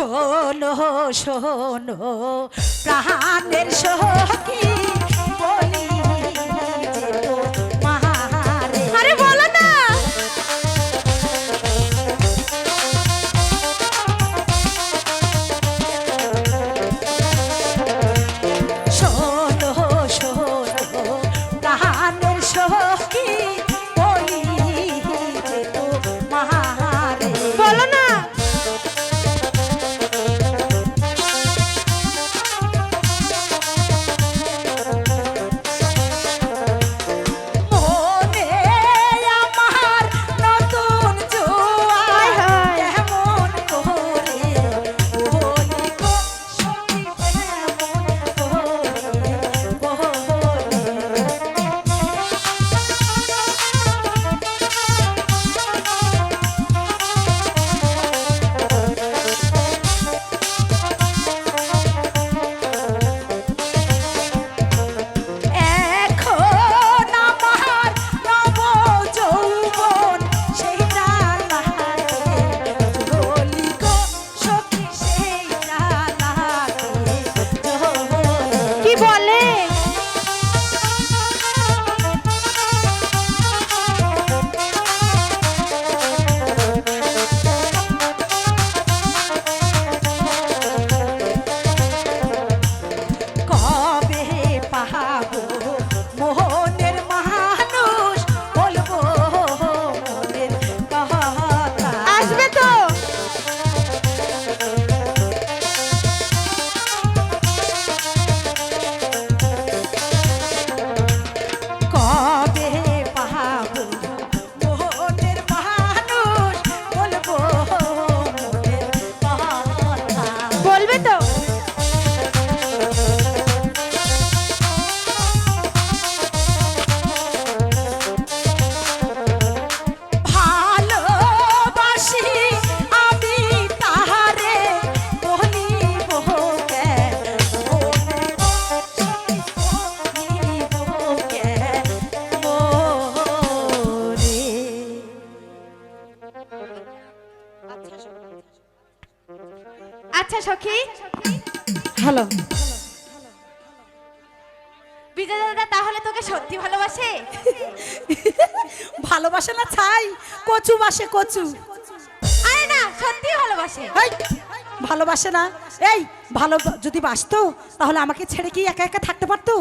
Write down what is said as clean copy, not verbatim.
শোনো শোনো প্রাণের সখী বলি যে তোমারে। আরে বলো না। শোনো শোনো প্রাণের সখী বলি যে তোমারে। বলো না। মনে আমার নতুন জোয়ার কেমন করে বলি গো সখী কেমন করে এখন আমার নব যৌবন সেইটা লাগে বলি গো সখী সেইটা লাগে কি বলে? কবে পাহাবো মোহনের মানুষ বলবো মনের কথা। আসবে তো। কবে পাহাবো মোহনের মানুষ বলবো মনের কথা। বলবে তো। ভালোবাসি আমি তাহারে বলিব কেন বলিব কেন রে। আচ্ছা সখী, হ্যালো বিজয় দাদা তাহলে তোকে সত্যি ভালোবাসে? ভালোবাসে না ছাই, কচু বাসে কচু। আরে না, সত্যি ভালোবাসে। এই, ভালোবাসে না? এই ভালো যদি বাসতো তাহলে আমাকে ছেড়ে কি একা একা থাকতে পারতো?